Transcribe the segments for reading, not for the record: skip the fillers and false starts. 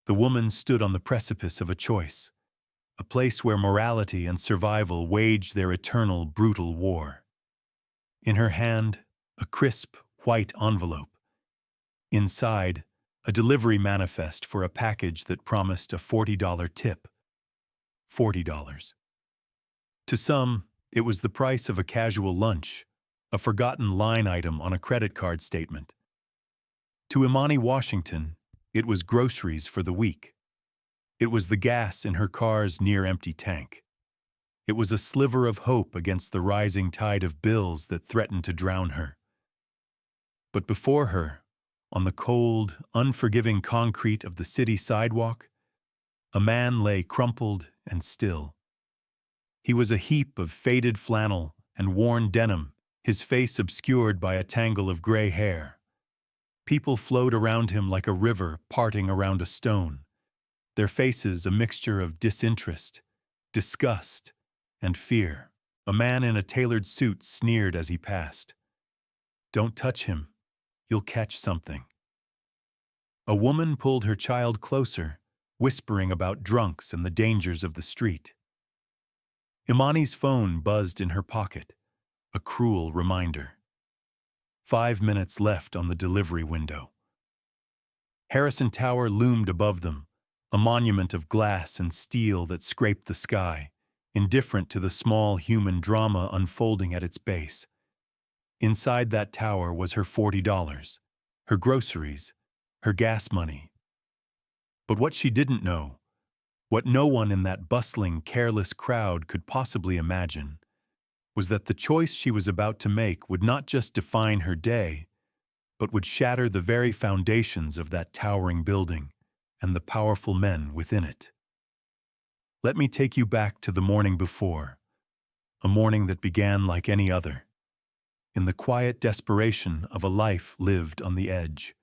The woman stood on the precipice of a choice, a place where morality and survival waged their eternal, brutal war. In her hand, a crisp, white envelope. Inside, a delivery manifest for a package that promised a $40 tip. $40. To some, it was the price of a casual lunch, a forgotten line item on a credit card statement. To Imani Washington, it was groceries for the week. It was the gas in her car's near-empty tank. It was a sliver of hope against the rising tide of bills that threatened to drown her. But before her, on the cold, unforgiving concrete of the city sidewalk, a man lay crumpled and still. He was a heap of faded flannel and worn denim, his face obscured by a tangle of gray hair. People flowed around him like a river parting around a stone, their faces a mixture of disinterest, disgust, and fear. A man in a tailored suit sneered as he passed. "Don't touch him. You'll catch something." A woman pulled her child closer, whispering about drunks and the dangers of the street. Imani's phone buzzed in her pocket, a cruel reminder. 5 minutes left on the delivery window. Harrison Tower loomed above them, a monument of glass and steel that scraped the sky, indifferent to the small human drama unfolding at its base. Inside that tower was her $40, her groceries, her gas money. But what she didn't know, what no one in that bustling, careless crowd could possibly imagine, was that the choice she was about to make would not just define her day, but would shatter the very foundations of that towering building and the powerful men within it. Let me take you back to the morning before, a morning that began like any other, in the quiet desperation of a life lived on the edge.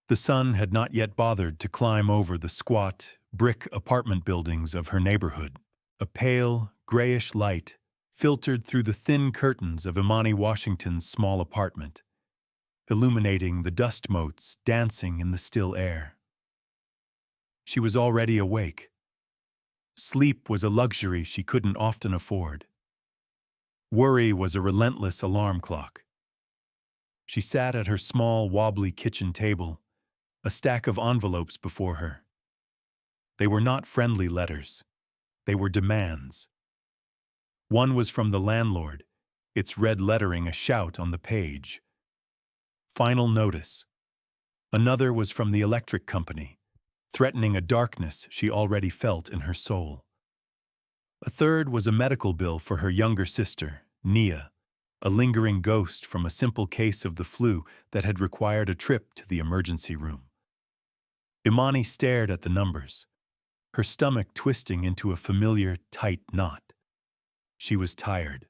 The sun had not yet bothered to climb over the squat, brick apartment buildings of her neighborhood. A pale, grayish light filtered through the thin curtains of Imani Washington's small apartment, illuminating the dust motes dancing in the still air. She was already awake. Sleep was a luxury she couldn't often afford. Worry was a relentless alarm clock. She sat at her small, wobbly kitchen table, a stack of envelopes before her. They were not friendly letters. They were demands. One was from the landlord, its red lettering a shout on the page. Final notice. Another was from the electric company, threatening a darkness she already felt in her soul. A third was a medical bill for her younger sister, Nia, a lingering ghost from a simple case of the flu that had required a trip to the emergency room. Imani stared at the numbers, her stomach twisting into a familiar, tight knot. She was tired.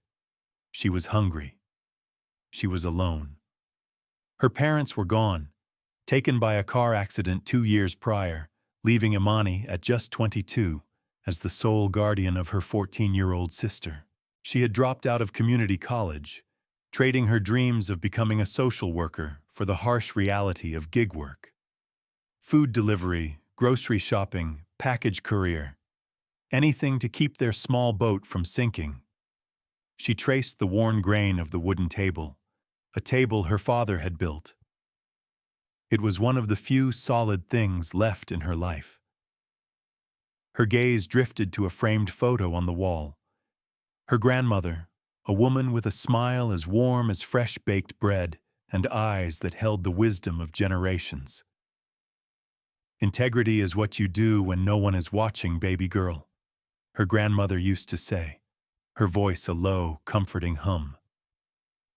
She was hungry. She was alone. Her parents were gone, taken by a car accident 2 years prior, leaving Imani at just 22 as the sole guardian of her 14-year-old sister. She had dropped out of community college, trading her dreams of becoming a social worker for the harsh reality of gig work. Food delivery, grocery shopping, package courier, anything to keep their small boat from sinking. She traced the worn grain of the wooden table, a table her father had built. It was one of the few solid things left in her life. Her gaze drifted to a framed photo on the wall. Her grandmother, a woman with a smile as warm as fresh-baked bread and eyes that held the wisdom of generations. "Integrity is what you do when no one is watching, baby girl," her grandmother used to say, her voice a low, comforting hum.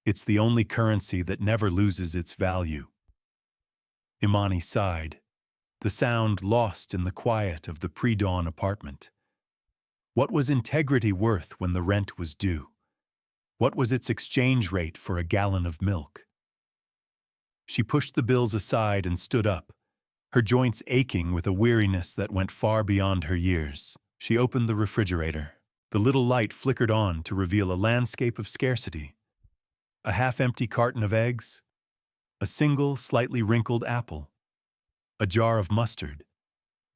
"It's the only currency that never loses its value." Imani sighed, the sound lost in the quiet of the pre-dawn apartment. What was integrity worth when the rent was due? What was its exchange rate for a gallon of milk? She pushed the bills aside and stood up, her joints aching with a weariness that went far beyond her years. She opened the refrigerator. The little light flickered on to reveal a landscape of scarcity. A half-empty carton of eggs, a single, slightly wrinkled apple, a jar of mustard,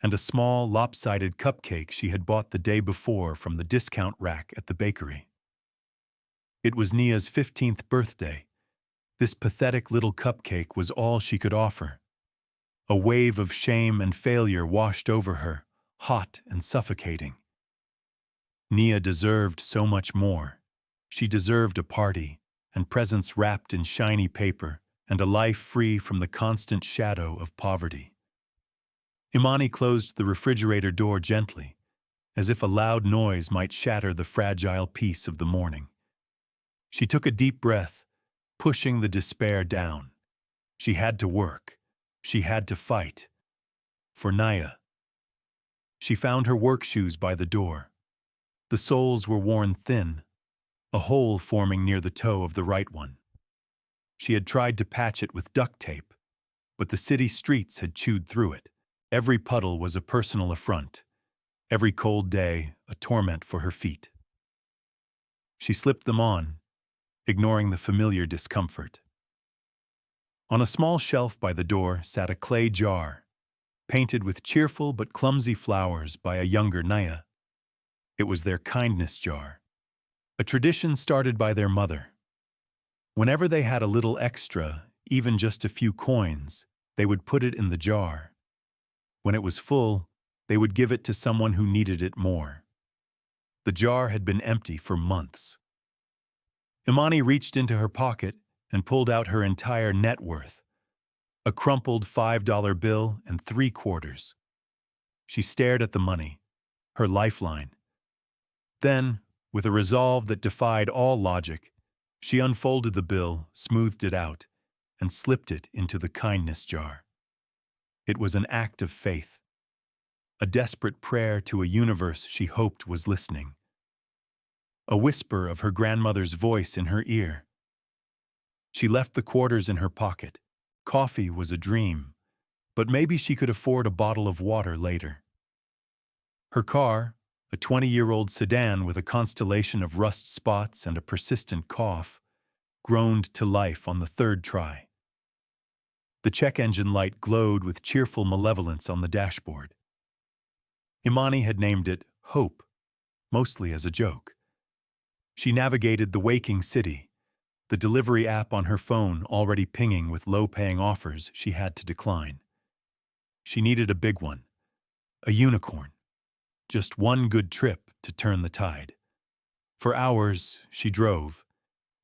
and a small, lopsided cupcake she had bought the day before from the discount rack at the bakery. It was Nia's 15th birthday. This pathetic little cupcake was all she could offer. A wave of shame and failure washed over her, hot and suffocating. Nia deserved so much more. She deserved a party, and presents wrapped in shiny paper, and a life free from the constant shadow of poverty. Imani closed the refrigerator door gently, as if a loud noise might shatter the fragile peace of the morning. She took a deep breath, pushing the despair down. She had to work. She had to fight. For Naya. She found her work shoes by the door. The soles were worn thin, a hole forming near the toe of the right one. She had tried to patch it with duct tape, but the city streets had chewed through it. Every puddle was a personal affront. Every cold day, a torment for her feet. She slipped them on, ignoring the familiar discomfort. On a small shelf by the door sat a clay jar, painted with cheerful but clumsy flowers by a younger Naya. It was their kindness jar, a tradition started by their mother. Whenever they had a little extra, even just a few coins, they would put it in the jar. When it was full, they would give it to someone who needed it more. The jar had been empty for months. Imani reached into her pocket and pulled out her entire net worth, a crumpled $5 bill and 3 quarters. She stared at the money, her lifeline. Then, with a resolve that defied all logic, she unfolded the bill, smoothed it out, and slipped it into the kindness jar. It was an act of faith, a desperate prayer to a universe she hoped was listening. A whisper of her grandmother's voice in her ear. She left the quarters in her pocket. Coffee was a dream, but maybe she could afford a bottle of water later. Her car, a 20-year-old sedan with a constellation of rust spots and a persistent cough, groaned to life on the 3rd try. The check engine light glowed with cheerful malevolence on the dashboard. Imani had named it Hope, mostly as a joke. She navigated the waking city, the delivery app on her phone already pinging with low-paying offers she had to decline. She needed a big one, a unicorn, just one good trip to turn the tide. For hours, she drove.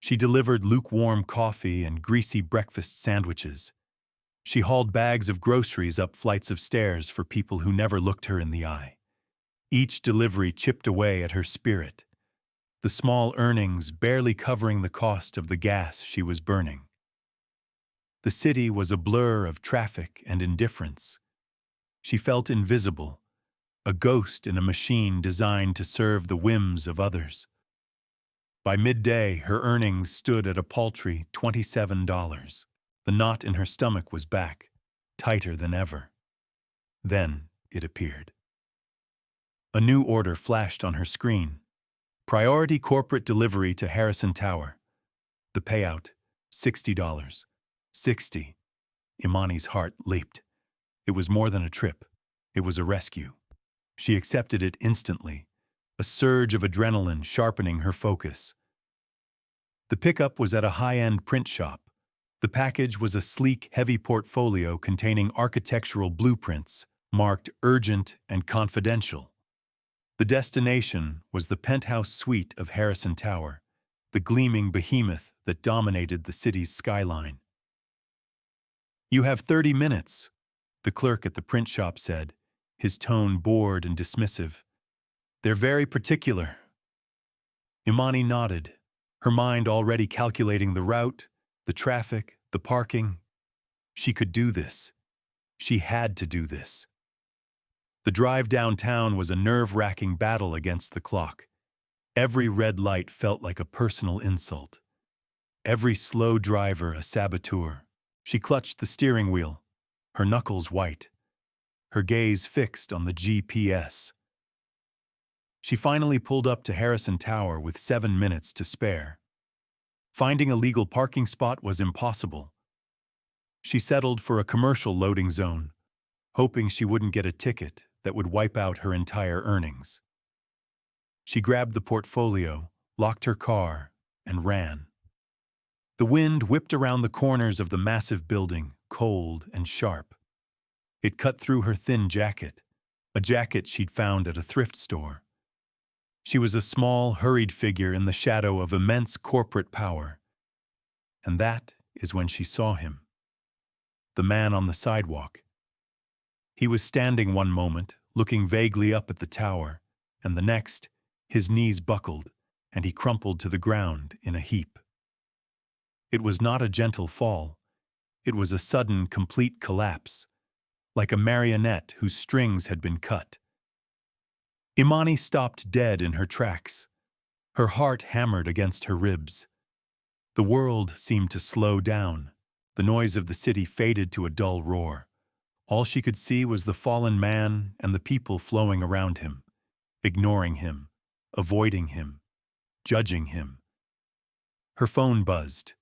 She delivered lukewarm coffee and greasy breakfast sandwiches. She hauled bags of groceries up flights of stairs for people who never looked her in the eye. Each delivery chipped away at her spirit, the small earnings barely covering the cost of the gas she was burning. The city was a blur of traffic and indifference. She felt invisible, a ghost in a machine designed to serve the whims of others. By midday, her earnings stood at a paltry $27. The knot in her stomach was back, tighter than ever. Then it appeared. A new order flashed on her screen. Priority corporate delivery to Harrison Tower. The payout, $60. 60. Imani's heart leaped. It was more than a trip. It was a rescue. She accepted it instantly, a surge of adrenaline sharpening her focus. The pickup was at a high-end print shop. The package was a sleek, heavy portfolio containing architectural blueprints, marked urgent and confidential. The destination was the penthouse suite of Harrison Tower, the gleaming behemoth that dominated the city's skyline. "You have 30 minutes," the clerk at the print shop said, his tone bored and dismissive. "They're very particular." Imani nodded, her mind already calculating the route, the traffic, the parking. She could do this. She had to do this. The drive downtown was a nerve-wracking battle against the clock. Every red light felt like a personal insult. Every slow driver a saboteur. She clutched the steering wheel, her knuckles white, her gaze fixed on the GPS. She finally pulled up to Harrison Tower with 7 minutes to spare. Finding a legal parking spot was impossible. She settled for a commercial loading zone, hoping she wouldn't get a ticket, that would wipe out her entire earnings. She grabbed the portfolio, locked her car, and ran. The wind whipped around the corners of the massive building, cold and sharp. It cut through her thin jacket, a jacket she'd found at a thrift store. She was a small, hurried figure in the shadow of immense corporate power. And that is when she saw him. The man on the sidewalk. He was standing one moment, looking vaguely up at the tower, and the next, his knees buckled, and he crumpled to the ground in a heap. It was not a gentle fall. It was a sudden, complete collapse, like a marionette whose strings had been cut. Imani stopped dead in her tracks. Her heart hammered against her ribs. The world seemed to slow down. The noise of the city faded to a dull roar. All she could see was the fallen man and the people flowing around him, ignoring him, avoiding him, judging him. Her phone buzzed.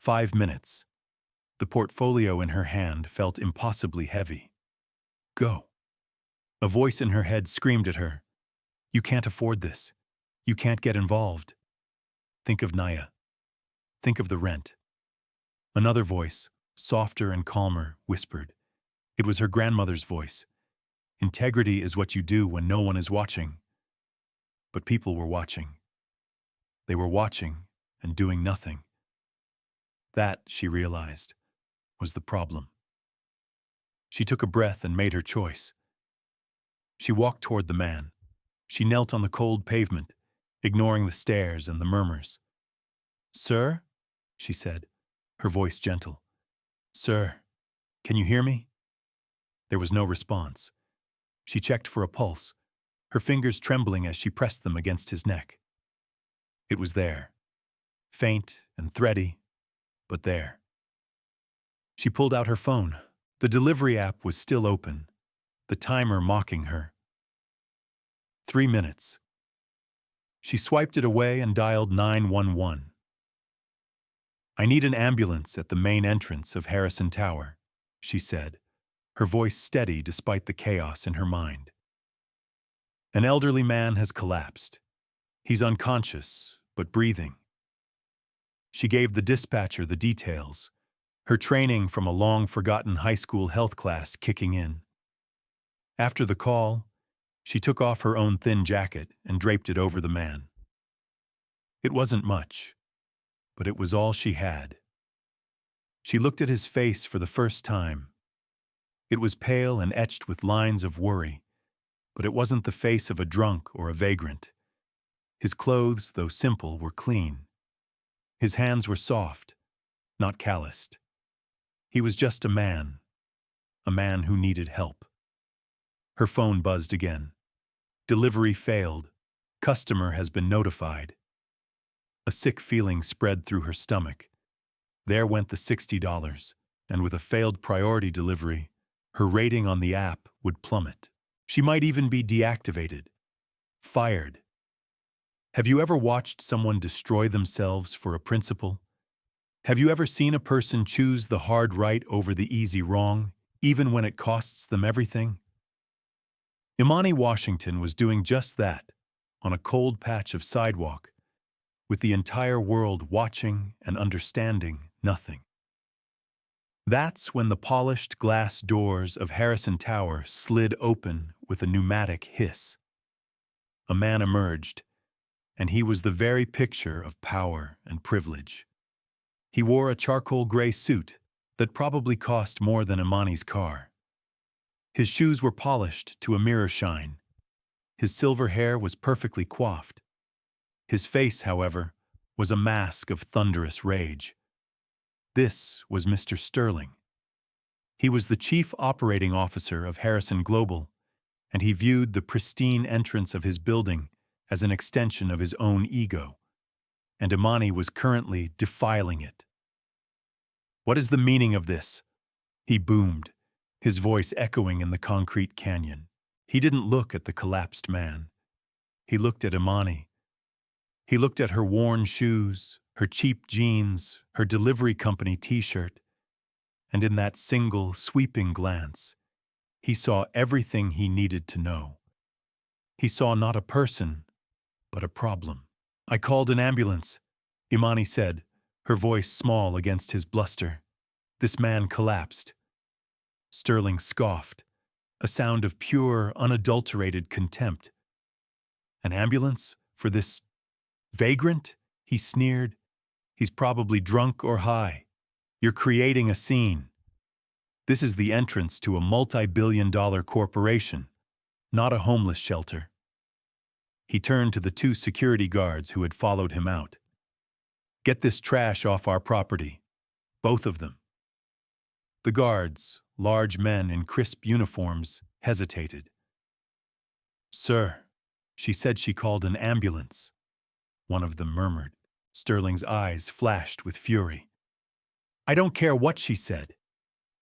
5 minutes. The portfolio in her hand felt impossibly heavy. Go. A voice in her head screamed at her. You can't afford this. You can't get involved. Think of Naya. Think of the rent. Another voice, softer and calmer, whispered. It was her grandmother's voice. Integrity is what you do when no one is watching. But people were watching. They were watching and doing nothing. That, she realized, was the problem. She took a breath and made her choice. She walked toward the man. She knelt on the cold pavement, ignoring the stares and the murmurs. Sir, she said, her voice gentle. Sir, can you hear me? There was no response. She checked for a pulse, her fingers trembling as she pressed them against his neck. It was there, faint and thready, but there. She pulled out her phone. The delivery app was still open, the timer mocking her. 3 minutes. She swiped it away and dialed 911. I need an ambulance at the main entrance of Harrison Tower, she said, her voice steady despite the chaos in her mind. An elderly man has collapsed. He's unconscious, but breathing. She gave the dispatcher the details, her training from a long-forgotten high school health class kicking in. After the call, she took off her own thin jacket and draped it over the man. It wasn't much, but it was all she had. She looked at his face for the first time. It was pale and etched with lines of worry, but it wasn't the face of a drunk or a vagrant. His clothes, though simple, were clean. His hands were soft, not calloused. He was just a man who needed help. Her phone buzzed again. Delivery failed. Customer has been notified. A sick feeling spread through her stomach. There went the $60, and with a failed priority delivery, her rating on the app would plummet. She might even be deactivated, fired. Have you ever watched someone destroy themselves for a principle? Have you ever seen a person choose the hard right over the easy wrong, even when it costs them everything? Imani Washington was doing just that, on a cold patch of sidewalk, with the entire world watching and understanding nothing. That's when the polished glass doors of Harrison Tower slid open with a pneumatic hiss. A man emerged, and he was the very picture of power and privilege. He wore a charcoal gray suit that probably cost more than Imani's car. His shoes were polished to a mirror shine. His silver hair was perfectly coiffed. His face, however, was a mask of thunderous rage. This was Mr. Sterling. He was the chief operating officer of Harrison Global, and he viewed the pristine entrance of his building as an extension of his own ego, and Imani was currently defiling it. What is the meaning of this? He boomed, his voice echoing in the concrete canyon. He didn't look at the collapsed man. He looked at Imani. He looked at her worn shoes, her cheap jeans, her delivery company t-shirt, and in that single, sweeping glance, He saw everything he needed to know. He saw not a person, but a problem. "I called an ambulance," Imani said, her voice small against his bluster. This man collapsed. Sterling scoffed, a sound of pure, unadulterated contempt. "An ambulance? For this vagrant?" he sneered. "He's probably drunk or high. You're creating a scene. This is the entrance to a multi-billion-dollar corporation, not a homeless shelter." He turned to the two security guards who had followed him out. "Get this trash off our property. Both of them." The guards, large men in crisp uniforms, hesitated. "Sir, she said she called an ambulance," one of them murmured. Sterling's eyes flashed with fury. "I don't care what she said.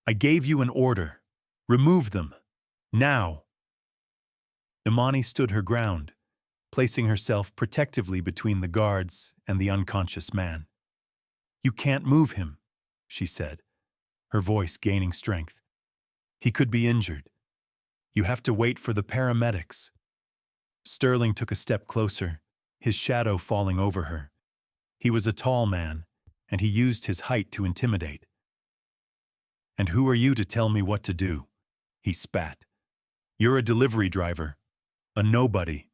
I gave you an order. Remove them. Now." Imani stood her ground, placing herself protectively between the guards and the unconscious man. "You can't move him," she said, her voice gaining strength. "He could be injured. You have to wait for the paramedics." Sterling took a step closer, his shadow falling over her. He was a tall man, and he used his height to intimidate. "And who are you to tell me what to do?" he spat. "You're a delivery driver, a nobody.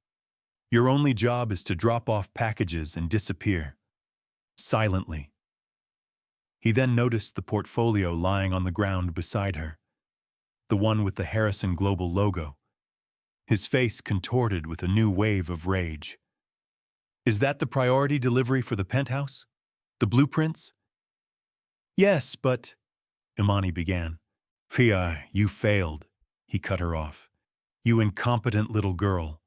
Your only job is to drop off packages and disappear. Silently." He then noticed the portfolio lying on the ground beside her, the one with the Harrison Global logo. His face contorted with a new wave of rage. "Is that the priority delivery for the penthouse? The blueprints?" "Yes, but—" Imani began. "Fia, you failed," he cut her off. "You incompetent little girl.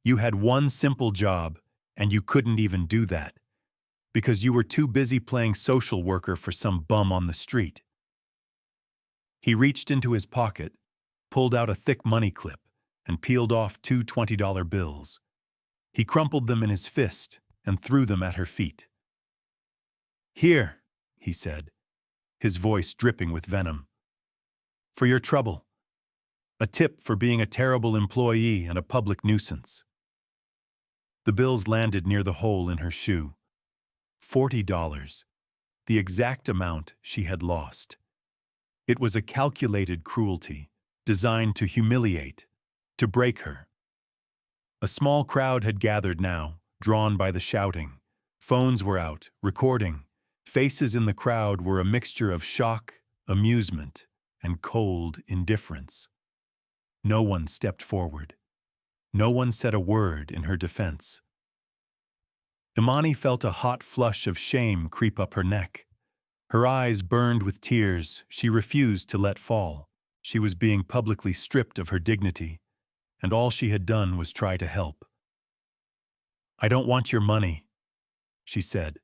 You had one simple job, and you couldn't even do that, because you were too busy playing social worker for some bum on the street." He reached into his pocket, pulled out a thick money clip, and peeled off two $20 bills. He crumpled them in his fist and threw them at her feet. "Here," he said, his voice dripping with venom. "For your trouble. A tip for being a terrible employee and a public nuisance." The bills landed near the hole in her shoe. $40, the exact amount she had lost. It was a calculated cruelty, designed to humiliate, to break her. A small crowd had gathered now, drawn by the shouting. Phones were out, recording. Faces in the crowd were a mixture of shock, amusement, and cold indifference. No one stepped forward. No one said a word in her defense. Imani felt a hot flush of shame creep up her neck. Her eyes burned with tears she refused to let fall. She was being publicly stripped of her dignity, and all she had done was try to help. "I don't want your money," she said,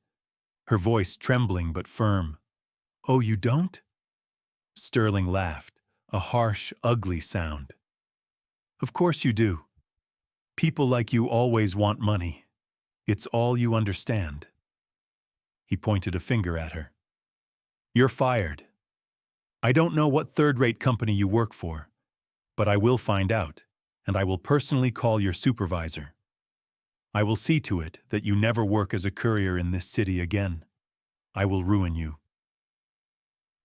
her voice trembling but firm. "Oh, you don't?" Sterling laughed, a harsh, ugly sound. "Of course you do. People like you always want money. It's all you understand." He pointed a finger at her. "You're fired. I don't know what third-rate company you work for, but I will find out, and I will personally call your supervisor. I will see to it that you never work as a courier in this city again. I will ruin you."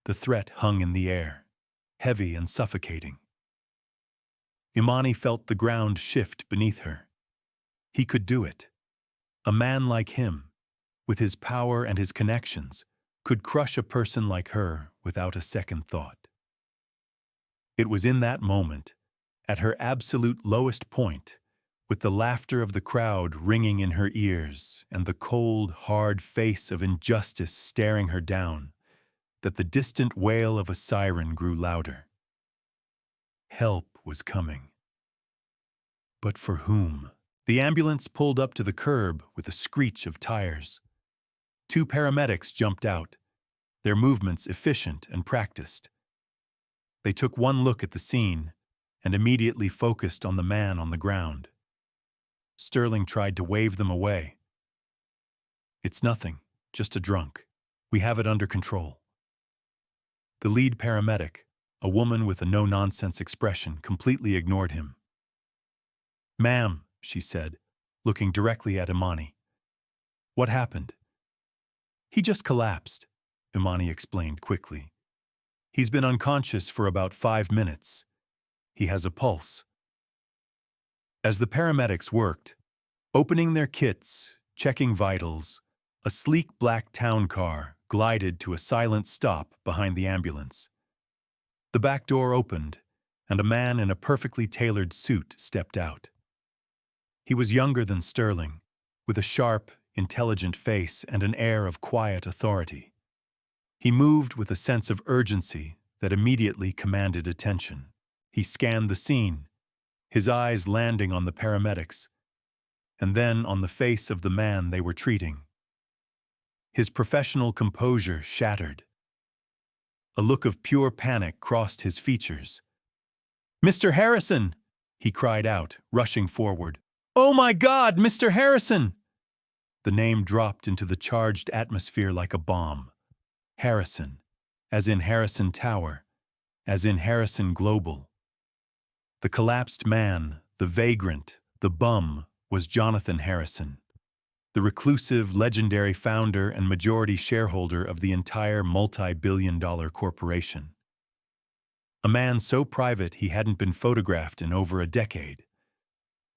The threat hung in the air, heavy and suffocating. Imani felt the ground shift beneath her. He could do it. A man like him, with his power and his connections, could crush a person like her without a second thought. It was in that moment, at her absolute lowest point, with the laughter of the crowd ringing in her ears and the cold, hard face of injustice staring her down, that the distant wail of a siren grew louder. Help was coming. But for whom? The ambulance pulled up to the curb with a screech of tires. Two paramedics jumped out, their movements efficient and practiced. They took one look at the scene and immediately focused on the man on the ground. Sterling tried to wave them away. "It's nothing, just a drunk. We have it under control." The lead paramedic, A woman with a no-nonsense expression completely ignored him. "Ma'am," she said, looking directly at Imani. "What happened?" "He just collapsed," Imani explained quickly. "He's been unconscious for about 5 minutes. He has a pulse." As the paramedics worked, opening their kits, checking vitals, a sleek black town car glided to a silent stop behind the ambulance. The back door opened, and a man in a perfectly tailored suit stepped out. He was younger than Sterling, with a sharp, intelligent face and an air of quiet authority. He moved with a sense of urgency that immediately commanded attention. He scanned the scene, his eyes landing on the paramedics, and then on the face of the man they were treating. His professional composure shattered. A look of pure panic crossed his features. "Mr. Harrison!" he cried out, rushing forward. "Oh my God, Mr. Harrison!" The name dropped into the charged atmosphere like a bomb. Harrison, as in Harrison Tower, as in Harrison Global. The collapsed man, the vagrant, the bum, was Jonathan Harrison, the reclusive, legendary founder and majority shareholder of the entire multi-billion-dollar corporation. A man so private he hadn't been photographed in over a decade.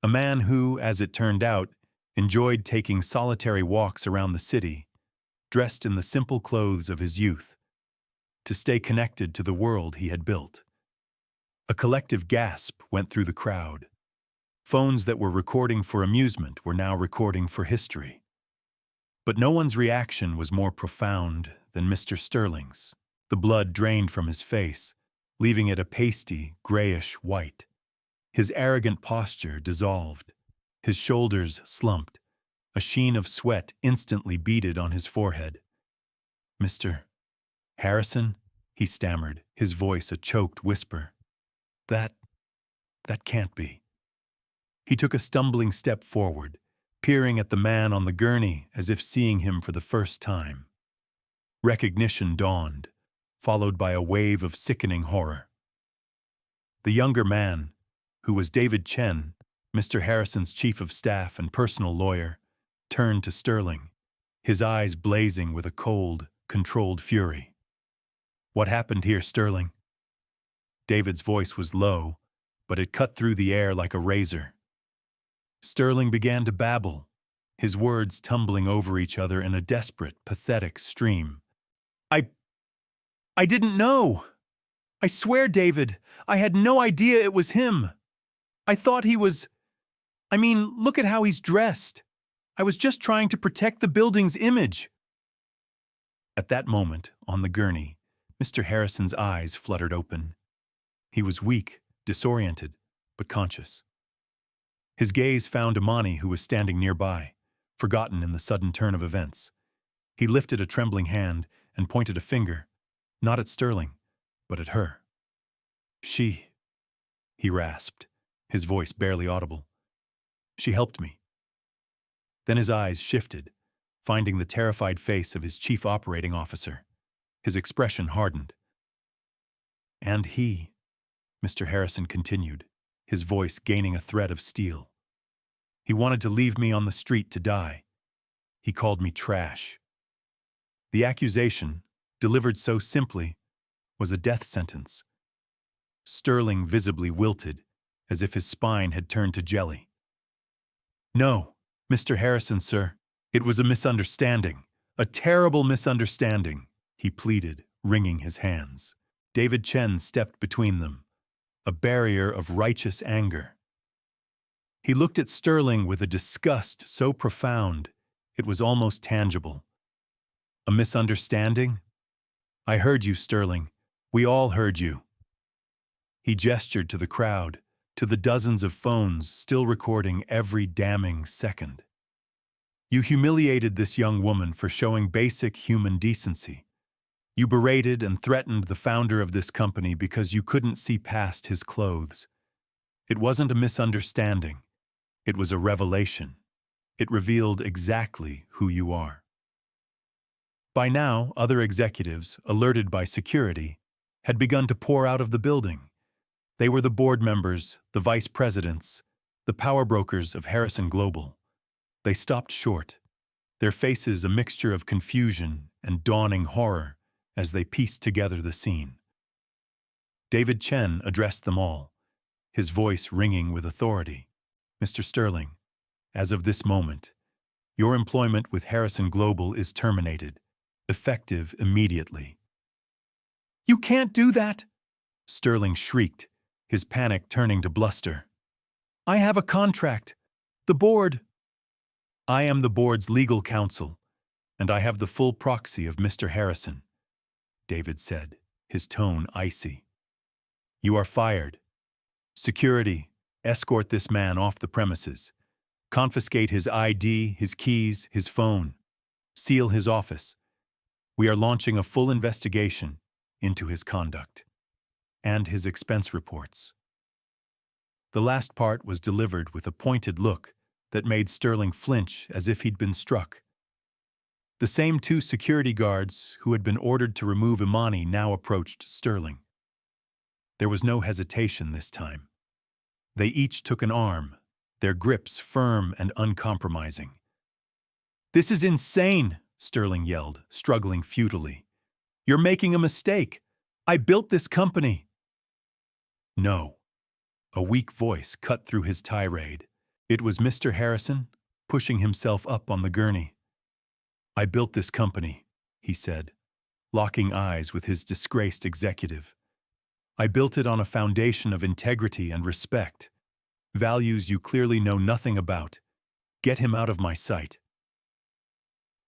A man who, as it turned out, enjoyed taking solitary walks around the city, dressed in the simple clothes of his youth, to stay connected to the world he had built. A collective gasp went through the crowd. Phones that were recording for amusement were now recording for history. But no one's reaction was more profound than Mr. Sterling's. The blood drained from his face, leaving it a pasty, grayish white. His arrogant posture dissolved. His shoulders slumped. A sheen of sweat instantly beaded on his forehead. "Mr. Harrison?" he stammered, his voice a choked whisper. That can't be." He took a stumbling step forward, peering at the man on the gurney as if seeing him for the first time. Recognition dawned, followed by a wave of sickening horror. The younger man, who was David Chen, Mr. Harrison's chief of staff and personal lawyer, turned to Sterling, his eyes blazing with a cold, controlled fury. "What happened here, Sterling?" David's voice was low, but it cut through the air like a razor. Sterling began to babble, his words tumbling over each other in a desperate, pathetic stream. I didn't know. I swear, David, I had no idea it was him. I thought he was... look at how he's dressed. I was just trying to protect the building's image." At that moment, on the gurney, Mr. Harrison's eyes fluttered open. He was weak, disoriented, but conscious. His gaze found Imani, who was standing nearby, forgotten in the sudden turn of events. He lifted a trembling hand and pointed a finger, not at Sterling, but at her. "She," he rasped, his voice barely audible. "She helped me." Then his eyes shifted, finding the terrified face of his chief operating officer. His expression hardened. "And he," Mr. Harrison continued, his voice gaining a thread of steel. "He wanted to leave me on the street to die. He called me trash." The accusation, delivered so simply, was a death sentence. Sterling visibly wilted, as if his spine had turned to jelly. "No, Mr. Harrison, sir. It was a misunderstanding. A terrible misunderstanding," he pleaded, wringing his hands. David Chen stepped between them, a barrier of righteous anger. He looked at Sterling with a disgust so profound it was almost tangible. "A misunderstanding? I heard you, Sterling. We all heard you." He gestured to the crowd, to the dozens of phones still recording every damning second. "You humiliated this young woman for showing basic human decency. You berated and threatened the founder of this company because you couldn't see past his clothes. It wasn't a misunderstanding. It was a revelation. It revealed exactly who you are." By now, other executives, alerted by security, had begun to pour out of the building. They were the board members, the vice presidents, the power brokers of Harrison Global. They stopped short, their faces a mixture of confusion and dawning horror as they pieced together the scene. David Chen addressed them all, his voice ringing with authority. "Mr. Sterling, as of this moment, your employment with Harrison Global is terminated, effective immediately." "You can't do that!" Sterling shrieked, his panic turning to bluster. "I have a contract. The board—" "I am the board's legal counsel, and I have the full proxy of Mr. Harrison," David said, his tone icy. "You are fired. Security, escort this man off the premises. Confiscate his ID, his keys, his phone. Seal his office. We are launching a full investigation into his conduct and his expense reports." The last part was delivered with a pointed look that made Sterling flinch as if he'd been struck. The same two security guards who had been ordered to remove Imani now approached Sterling. There was no hesitation this time. They each took an arm, their grips firm and uncompromising. "This is insane," Sterling yelled, struggling futilely. "You're making a mistake. I built this company." "No." A weak voice cut through his tirade. It was Mr. Harrison, pushing himself up on the gurney. "I built this company," he said, locking eyes with his disgraced executive. "I built it on a foundation of integrity and respect, values you clearly know nothing about. Get him out of my sight."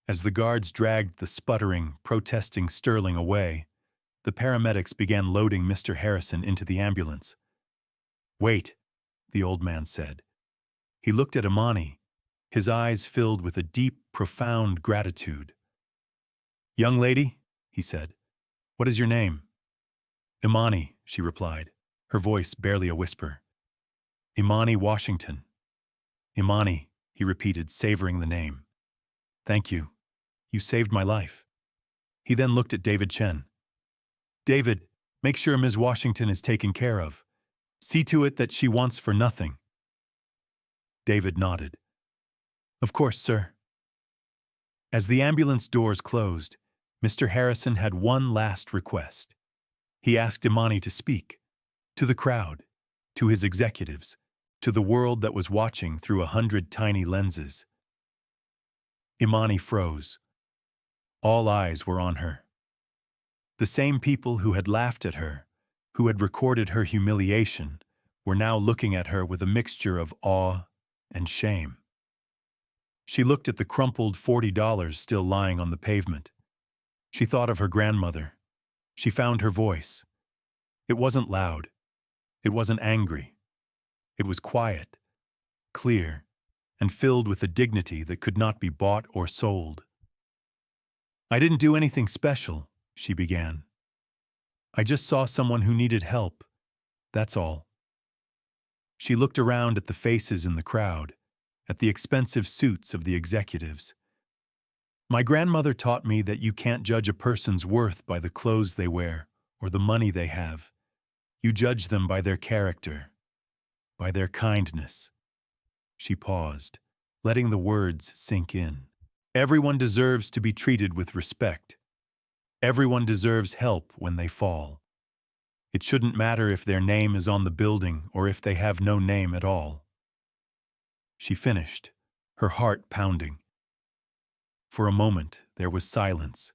As the guards dragged the sputtering, protesting Sterling away, the paramedics began loading Mr. Harrison into the ambulance. "Wait," the old man said. He looked at Imani, his eyes filled with a deep, profound gratitude. "Young lady," he said, "what is your name?" "Imani," she replied, her voice barely a whisper. "Imani Washington." "Imani," he repeated, savoring the name. "Thank you. You saved my life." He then looked at David Chen. "David, make sure Ms. Washington is taken care of. See to it that she wants for nothing." David nodded. "Of course, sir." As the ambulance doors closed, Mr. Harrison had one last request. He asked Imani to speak, to the crowd, to his executives, to the world that was watching through 100 tiny lenses. Imani froze. All eyes were on her. The same people who had laughed at her, who had recorded her humiliation, were now looking at her with a mixture of awe and shame. She looked at the crumpled $40 still lying on the pavement. She thought of her grandmother. She found her voice. It wasn't loud. It wasn't angry. It was quiet, clear, and filled with a dignity that could not be bought or sold. "I didn't do anything special," she began. "I just saw someone who needed help. That's all." She looked around at the faces in the crowd, at the expensive suits of the executives. "My grandmother taught me that you can't judge a person's worth by the clothes they wear or the money they have. You judge them by their character, by their kindness." She paused, letting the words sink in. "Everyone deserves to be treated with respect. Everyone deserves help when they fall. It shouldn't matter if their name is on the building or if they have no name at all." She finished, her heart pounding. For a moment, there was silence,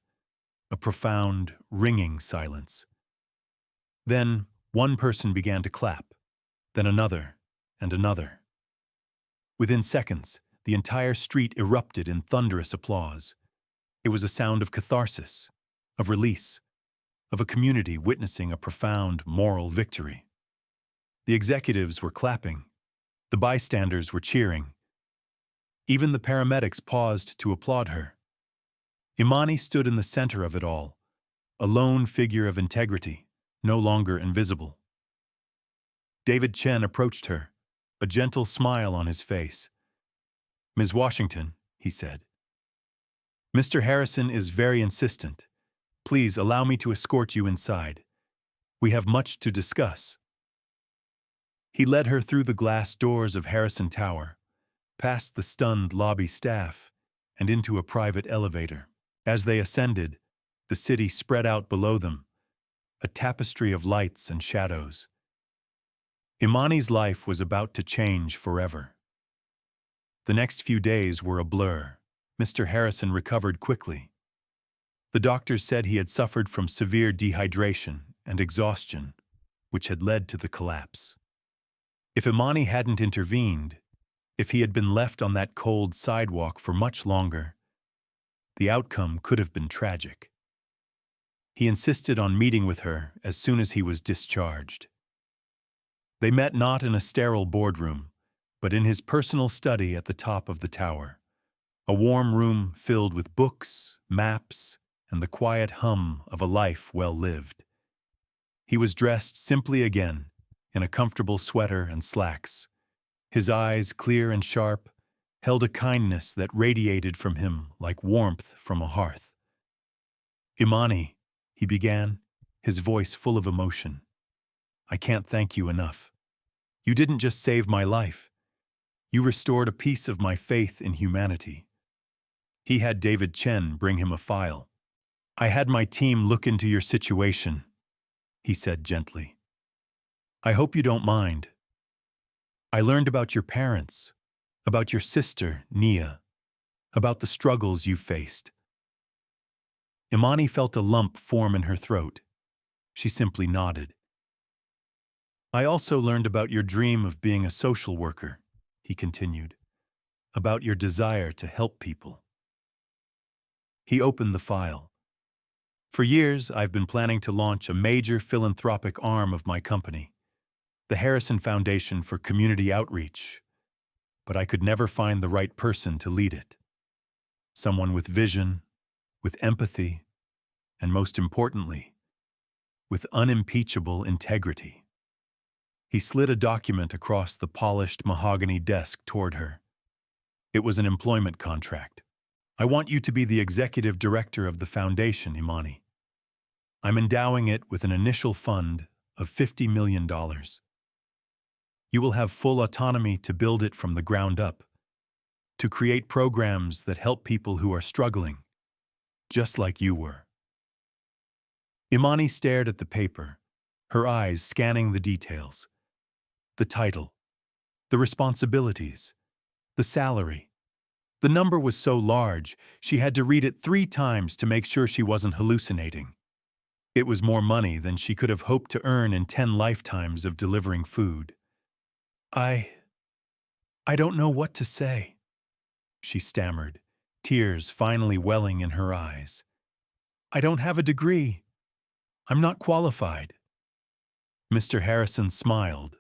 a profound, ringing silence. Then, one person began to clap, then another, and another. Within seconds, the entire street erupted in thunderous applause. It was a sound of catharsis, of release, of a community witnessing a profound moral victory. The executives were clapping. The bystanders were cheering. Even the paramedics paused to applaud her. Imani stood in the center of it all, a lone figure of integrity, no longer invisible. David Chen approached her, a gentle smile on his face. "Ms. Washington," he said, "Mr. Harrison is very insistent. Please allow me to escort you inside. We have much to discuss." He led her through the glass doors of Harrison Tower, past the stunned lobby staff, and into a private elevator. As they ascended, the city spread out below them, a tapestry of lights and shadows. Imani's life was about to change forever. The next few days were a blur. Mr. Harrison recovered quickly. The doctors said he had suffered from severe dehydration and exhaustion, which had led to the collapse. If Imani hadn't intervened, if he had been left on that cold sidewalk for much longer, the outcome could have been tragic. He insisted on meeting with her as soon as he was discharged. They met not in a sterile boardroom, but in his personal study at the top of the tower, a warm room filled with books, maps, and the quiet hum of a life well lived. He was dressed simply again, in a comfortable sweater and slacks. His eyes, clear and sharp, held a kindness that radiated from him like warmth from a hearth. "Imani," he began, his voice full of emotion, "I can't thank you enough. You didn't just save my life. You restored a piece of my faith in humanity." He had David Chen bring him a file. "I had my team look into your situation," he said gently. "I hope you don't mind. I learned about your parents, about your sister, Nia, about the struggles you faced." Imani felt a lump form in her throat. She simply nodded. "I also learned about your dream of being a social worker," he continued, "about your desire to help people." He opened the file. "For years, I've been planning to launch a major philanthropic arm of my company, the Harrison Foundation for Community Outreach, but I could never find the right person to lead it. Someone with vision, with empathy, and most importantly, with unimpeachable integrity." He slid a document across the polished mahogany desk toward her. It was an employment contract. "I want you to be the executive director of the foundation, Imani. I'm endowing it with an initial fund of $50 million. You will have full autonomy to build it from the ground up, to create programs that help people who are struggling, just like you were." Imani stared at the paper, her eyes scanning the details. The title, the responsibilities, the salary. The number was so large, she had to read it 3 times to make sure she wasn't hallucinating. It was more money than she could have hoped to earn in 10 lifetimes of delivering food. I don't know what to say," she stammered, tears finally welling in her eyes. "I don't have a degree. I'm not qualified." Mr. Harrison smiled,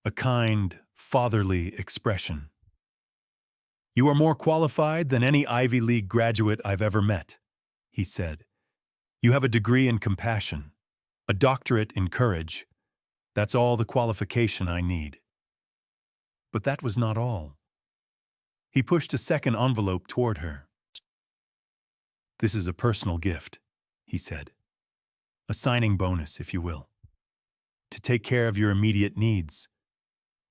a kind, fatherly expression. "You are more qualified than any Ivy League graduate I've ever met," he said. "You have a degree in compassion, a doctorate in courage. That's all the qualification I need." But that was not all. He pushed a second envelope toward her. "This is a personal gift," he said. "A signing bonus, if you will. To take care of your immediate needs.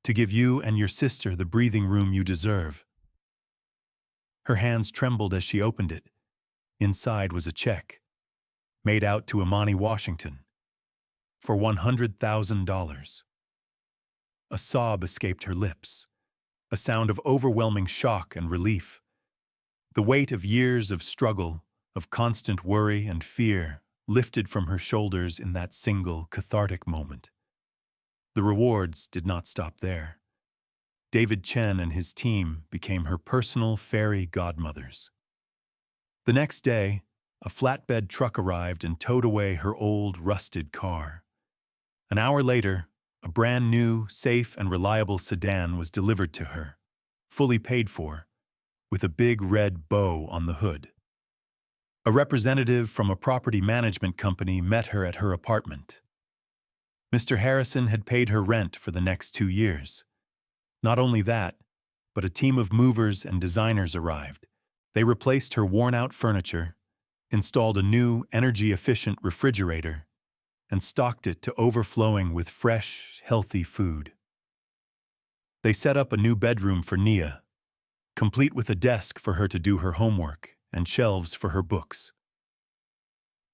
To give you and your sister the breathing room you deserve." Her hands trembled as she opened it. Inside was a check, made out to Imani Washington, for $100,000. A sob escaped her lips, a sound of overwhelming shock and relief. The weight of years of struggle, of constant worry and fear, lifted from her shoulders in that single, cathartic moment. The rewards did not stop there. David Chen and his team became her personal fairy godmothers. The next day, a flatbed truck arrived and towed away her old, rusted car. An hour later, a brand new, safe, and reliable sedan was delivered to her, fully paid for, with a big red bow on the hood. A representative from a property management company met her at her apartment. Mr. Harrison had paid her rent for the next 2 years. Not only that, but a team of movers and designers arrived. They replaced her worn-out furniture, installed a new, energy-efficient refrigerator, and stocked it to overflowing with fresh, healthy food. They set up a new bedroom for Nia, complete with a desk for her to do her homework and shelves for her books.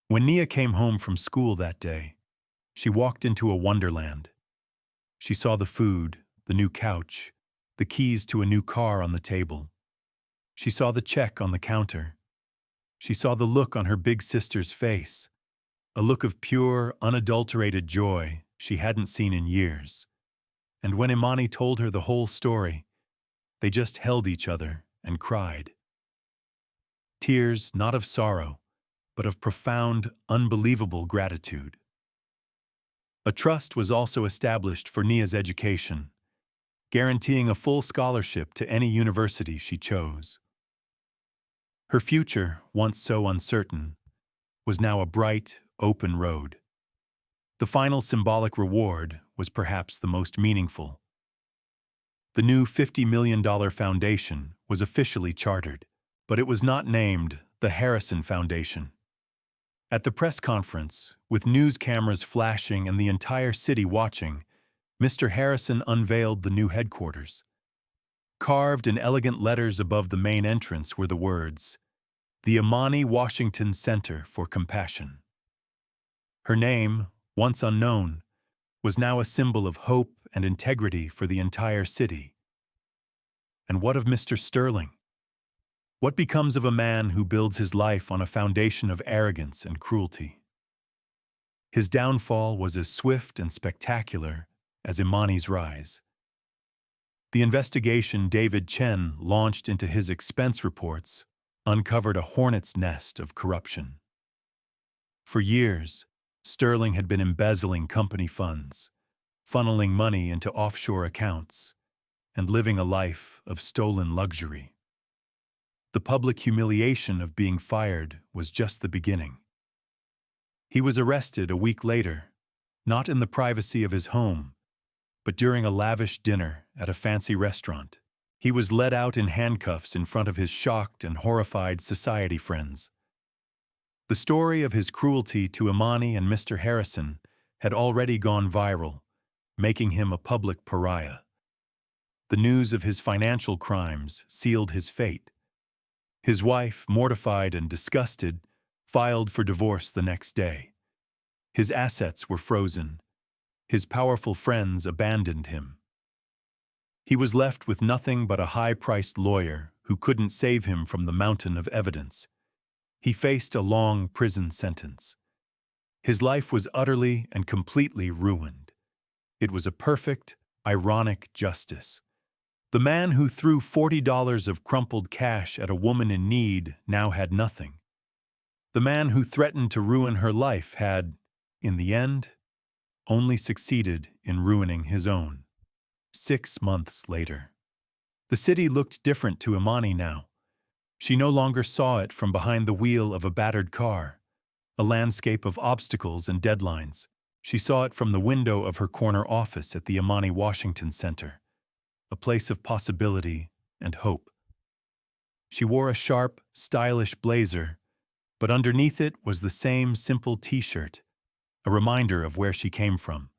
When Nia came home from school that day, she walked into a wonderland. She saw the food, the new couch, the keys to a new car on the table. She saw the check on the counter. She saw the look on her big sister's face, a look of pure, unadulterated joy she hadn't seen in years. And when Imani told her the whole story, they just held each other and cried. Tears not of sorrow, but of profound, unbelievable gratitude. A trust was also established for Nia's education, guaranteeing a full scholarship to any university she chose. Her future, once so uncertain, was now a bright, open road. The final symbolic reward was perhaps the most meaningful. The new $50 million foundation was officially chartered, but it was not named the Harrison Foundation. At the press conference, with news cameras flashing and the entire city watching, Mr. Harrison unveiled the new headquarters. Carved in elegant letters above the main entrance were the words, "The Imani Washington Center for Compassion." Her name, once unknown, was now a symbol of hope and integrity for the entire city. And what of Mr. Sterling? What becomes of a man who builds his life on a foundation of arrogance and cruelty? His downfall was as swift and spectacular as Imani's rise. The investigation David Chen launched into his expense reports uncovered a hornet's nest of corruption. For years, Sterling had been embezzling company funds, funneling money into offshore accounts, and living a life of stolen luxury. The public humiliation of being fired was just the beginning. He was arrested a week later, not in the privacy of his home, but during a lavish dinner at a fancy restaurant. He was led out in handcuffs in front of his shocked and horrified society friends. The story of his cruelty to Imani and Mr. Harrison had already gone viral, making him a public pariah. The news of his financial crimes sealed his fate. His wife, mortified and disgusted, filed for divorce the next day. His assets were frozen. His powerful friends abandoned him. He was left with nothing but a high-priced lawyer who couldn't save him from the mountain of evidence. He faced a long prison sentence. His life was utterly and completely ruined. It was a perfect, ironic justice. The man who threw $40 of crumpled cash at a woman in need now had nothing. The man who threatened to ruin her life had, in the end, only succeeded in ruining his own. 6 months later. The city looked different to Imani now. She no longer saw it from behind the wheel of a battered car, a landscape of obstacles and deadlines. She saw it from the window of her corner office at the Imani Washington Center, a place of possibility and hope. She wore a sharp, stylish blazer, but underneath it was the same simple t-shirt, a reminder of where she came from.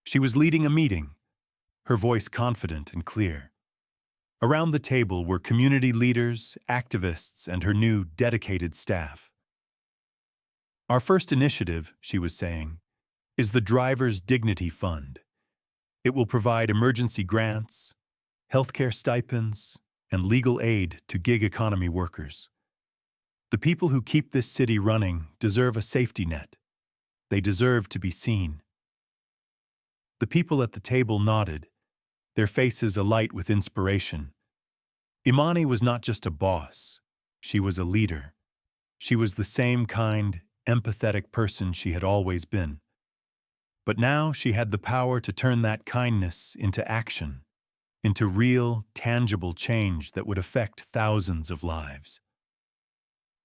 She was leading a meeting, her voice confident and clear. Around the table were community leaders, activists, and her new, dedicated staff. "Our first initiative," she was saying, "is the Driver's Dignity Fund. It will provide emergency grants, healthcare stipends, and legal aid to gig economy workers. The people who keep this city running deserve a safety net. They deserve to be seen." The people at the table nodded, their faces alight with inspiration. Imani was not just a boss, she was a leader. She was the same kind, empathetic person she had always been. But now she had the power to turn that kindness into action, into real, tangible change that would affect thousands of lives.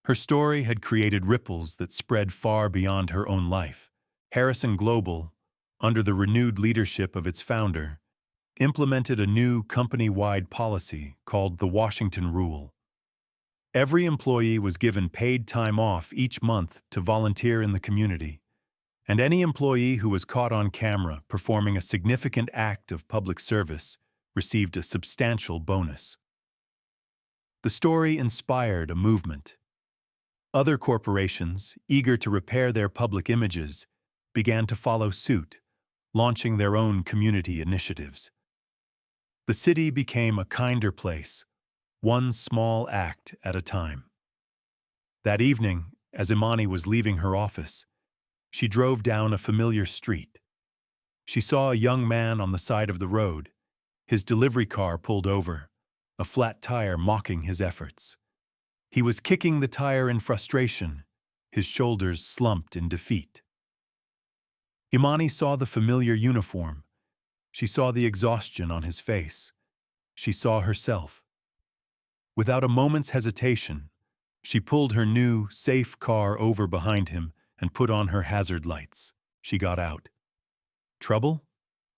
Her story had created ripples that spread far beyond her own life. Harrison Global, under the renewed leadership of its founder, implemented a new company-wide policy called the Washington Rule. Every employee was given paid time off each month to volunteer in the community, and any employee who was caught on camera performing a significant act of public service received a substantial bonus. The story inspired a movement. Other corporations, eager to repair their public images, began to follow suit, launching their own community initiatives. The city became a kinder place, one small act at a time. That evening, as Imani was leaving her office, she drove down a familiar street. She saw a young man on the side of the road, his delivery car pulled over, a flat tire mocking his efforts. He was kicking the tire in frustration, his shoulders slumped in defeat. Imani saw the familiar uniform. She saw the exhaustion on his face. She saw herself. Without a moment's hesitation, she pulled her new, safe car over behind him and put on her hazard lights. She got out. "Trouble?"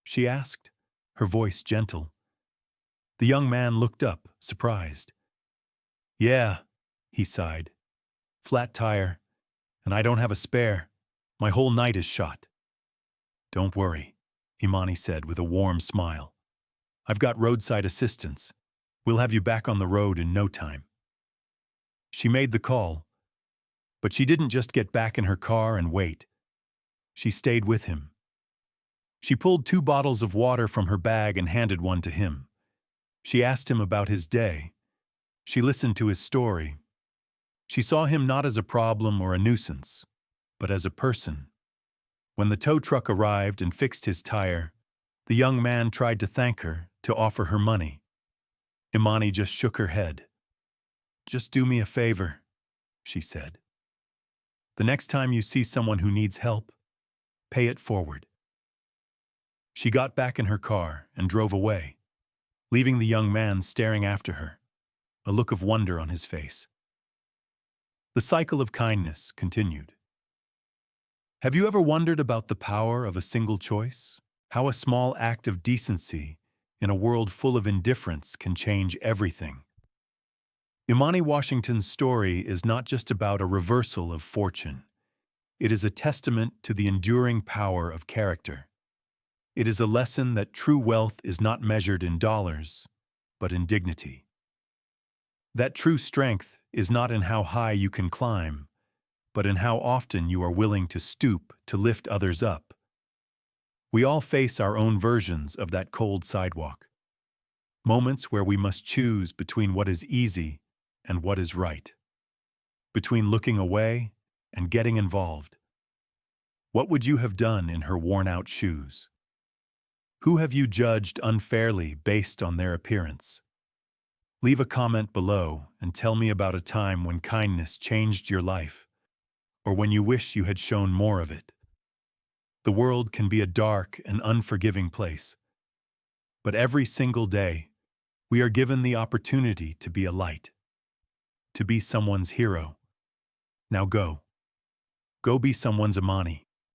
she asked, her voice gentle. The young man looked up, surprised. "Yeah," he sighed. "Flat tire, and I don't have a spare. My whole night is shot." "Don't worry," Imani said with a warm smile. "I've got roadside assistance. We'll have you back on the road in no time." She made the call, but she didn't just get back in her car and wait. She stayed with him. She pulled 2 bottles of water from her bag and handed one to him. She asked him about his day. She listened to his story. She saw him not as a problem or a nuisance, but as a person. When the tow truck arrived and fixed his tire, the young man tried to thank her, to offer her money. Imani just shook her head. "Just do me a favor," she said. "The next time you see someone who needs help, pay it forward." She got back in her car and drove away, leaving the young man staring after her, a look of wonder on his face. The cycle of kindness continued. Have you ever wondered about the power of a single choice? How a small act of decency in a world full of indifference can change everything? Imani Washington's story is not just about a reversal of fortune. It is a testament to the enduring power of character. It is a lesson that true wealth is not measured in dollars, but in dignity. That true strength is not in how high you can climb, but in how often you are willing to stoop to lift others up. We all face our own versions of that cold sidewalk. Moments where we must choose between what is easy and what is right. Between looking away and getting involved. What would you have done in her worn-out shoes? Who have you judged unfairly based on their appearance? Leave a comment below and tell me about a time when kindness changed your life, or when you wish you had shown more of it. The world can be a dark and unforgiving place, but every single day, we are given the opportunity to be a light, to be someone's hero. Now go. Go be someone's Imani.